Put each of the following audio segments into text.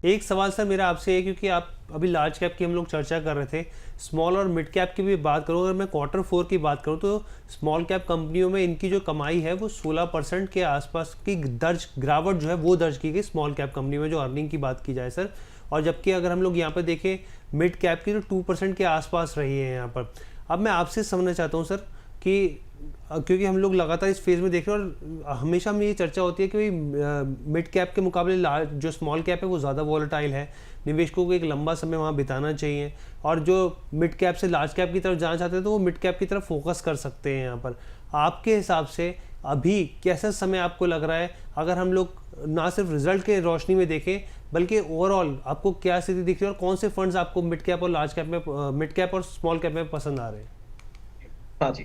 एक सवाल सर मेरा आपसे है, क्योंकि आप अभी लार्ज कैप की हम लोग चर्चा कर रहे थे, स्मॉल और मिड कैप की भी बात करूँ, अगर मैं क्वार्टर फोर की बात करूँ तो स्मॉल कैप कंपनियों में इनकी जो कमाई है वो 16% के आसपास की गिरावट जो है वो दर्ज की गई स्मॉल कैप कंपनी में, जो अर्निंग की बात की जाए सर। और जबकि अगर हम लोग यहाँ पर देखें मिड कैप की तो 2% के आसपास रही है यहाँ पर। अब मैं आपसे समझना चाहता हूँ सर कि क्योंकि हम लोग लगातार इस फेज़ में देख रहे हैं और हमेशा में ये चर्चा होती है कि भाई मिड कैप के मुकाबले लार्ज जो स्मॉल कैप है वो ज़्यादा वॉलेटाइल है, निवेशकों को एक लंबा समय वहाँ बिताना चाहिए, और जो मिड कैप से लार्ज कैप की तरफ जाना चाहते हैं तो वो मिड कैप की तरफ फोकस कर सकते हैं यहाँ पर। आपके हिसाब से अभी कैसा समय आपको लग रहा है, अगर हम लोग ना सिर्फ रिजल्ट के रोशनी में देखें बल्कि ओवरऑल आपको क्या स्थिति दिख रही है और कौन से फंड्स आपको मिड कैप और लार्ज कैप में, मिड कैप और स्मॉल कैप में पसंद आ रहे हैं? हाँ जी,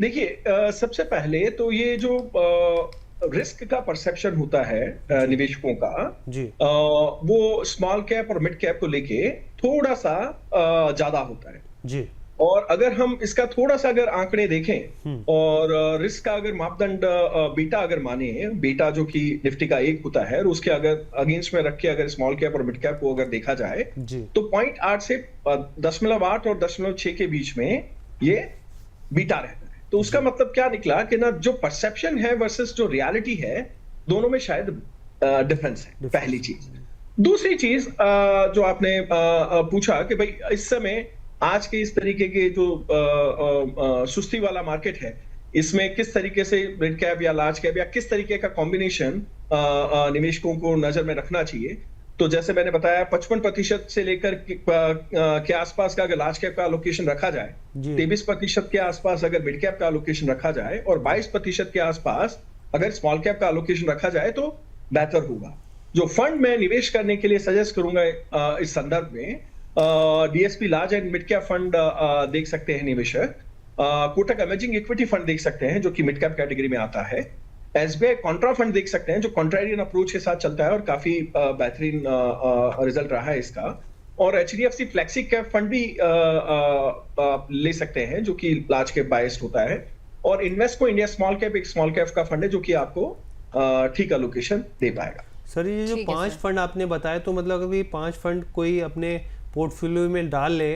देखिए, सबसे पहले तो ये जो रिस्क का परसेप्शन होता है निवेशकों का, जी वो स्मॉल कैप और मिड कैप को लेके थोड़ा सा ज्यादा होता है। जी और अगर हम इसका थोड़ा सा अगर आंकड़े देखें और रिस्क का अगर मापदंड बीटा अगर माने, बीटा जो कि निफ्टी का एक होता है, और उसके अगर अगेंस्ट में रख के अगर स्मॉल कैप और मिड कैप को अगर देखा जाए जी तो 0.8 से 0.8 और 0.6 के बीच में ये बीटा रहता है। तो उसका मतलब क्या निकला कि ना जो परसेप्शन है वर्सेस जो रियलिटी है, दोनों में शायद डिफरेंस है, पहली चीज। दूसरी चीज जो आपने पूछा कि भाई इस समय आज के इस तरीके के जो सुस्ती वाला मार्केट है, इसमें किस तरीके से मिड कैप या लार्ज कैप या किस तरीके का कॉम्बिनेशन निवेशकों को नजर में रखना चाहिए। तो जैसे मैंने बताया 55% से लेकर के आसपास का अगर लार्ज कैप का एलोकेशन रखा जाए, 23% के आसपास अगर मिड कैप का एलोकेशन रखा जाए, और 22% के आसपास अगर स्मॉल कैप का एलोकेशन रखा जाए तो बेहतर होगा। जो फंड मैं निवेश करने के लिए सजेस्ट करूंगा इस संदर्भ में, DSP large and mid cap fund देख सकते हैं निवेशक, कोटक इमर्जिंग इक्विटी फंड देख सकते हैं जो कि मिड कैप कैटेगरी में आता है, एसबीआई कॉन्ट्रा फंड देख सकते हैं जो कॉन्ट्रेरियन अप्रोच के साथ चलता है और काफी बेहतरीन रिजल्ट रहा है इसका, और एचडीएफसी फ्लेक्सी कैप फंड भी ले सकते हैं जो कि लार्ज कैप बायस्ड होता है, और इन्वेस्टको इंडिया स्मॉल कैप एक स्मॉल कैप का फंड है जो कि आपको ठीक एलोकेशन दे पाएगा। सर ये जो 5 फंड आपने बताए, तो मतलब अगर ये 5 फंड कोई अपने पोर्टफोलियो में डाल ले,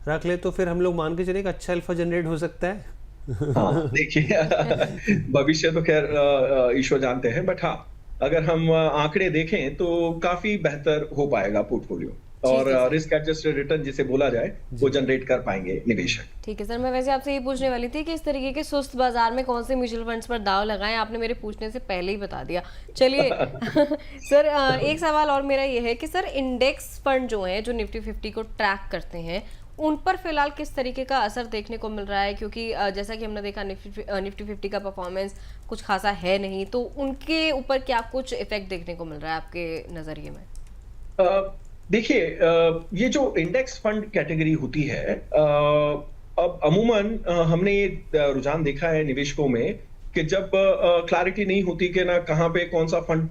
रख ले, तो फिर हम लोग मान के चले कि अच्छा अल्फा जनरेट हो सकता है? हाँ, देखिए, भविष्य तो खैर ईश्वर जानते हैं, बट हाँ, अगर हम आंकड़े देखें तो काफी बेहतर हो पाएगा पोर्टफोलियो, और रिस्क एडजस्टेड रिटर्न जिसे बोला जाए वो जनरेट कर पाएंगे निवेशक। ठीक है सर, मैं वैसे आपसे ये पूछने वाली थी कि इस तरीके के सुस्त बाजार में कौन से म्यूचुअल फंड्स पर दाव लगाएं, आपने मेरे पूछने से पहले ही बता दिया। चलिए सर, एक सवाल और मेरा ये है कि सर इंडेक्स फंड जो हैं जो निफ्टी 50 को ट्रैक करते हैं, उन पर फिलहाल किस तरीके का असर देखने को मिल रहा है? क्योंकि जैसा कि हमने देखा निफ्टी 50 का परफॉर्मेंस कुछ खासा है नहीं, तो उनके ऊपर क्या कुछ इफेक्ट देखने को मिल रहा है आपके नजरिए में? देखिए, ये जो इंडेक्स फंड कैटेगरी होती है, अब अमूमन हमने ये रुझान देखा है निवेशकों में कि जब क्लैरिटी नहीं होती कि ना कहाँ पे कौन सा फंड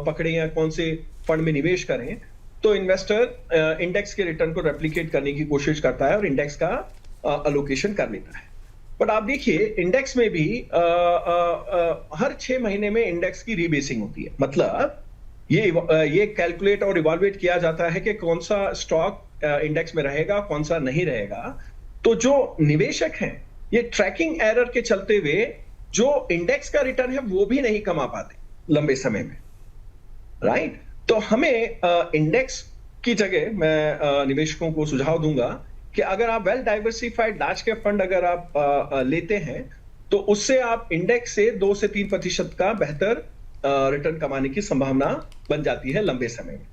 पकड़े या कौन से फंड में निवेश करें, तो इन्वेस्टर इंडेक्स के रिटर्न को रेप्लिकेट करने की कोशिश करता है और इंडेक्स का अलोकेशन कर लेता है। बट आप देखिए, इंडेक्स में भी हर 6 महीने में इंडेक्स की रीबेसिंग होती है। मतलब ये कैलकुलेट और इवैल्यूएट किया जाता है कि कौन सा स्टॉक इंडेक्स में रहेगा, कौन सा नहीं रहेगा। तो जो निवेशक हैं, ये ट्रैकिंग एरर के चलते हुए जो इंडेक्स का रिटर्न है वो भी नहीं कमा पाते लंबे समय में, राइट? तो हमें इंडेक्स की जगह मैं निवेशकों को सुझाव दूंगा कि अगर आप well diversified large cap fund अगर आप लेते हैं, तो उससे आप इंडेक्स से 2 से 3% का बेहतर रिटर्न कमाने की संभावना बन जाती है लंबे समय में।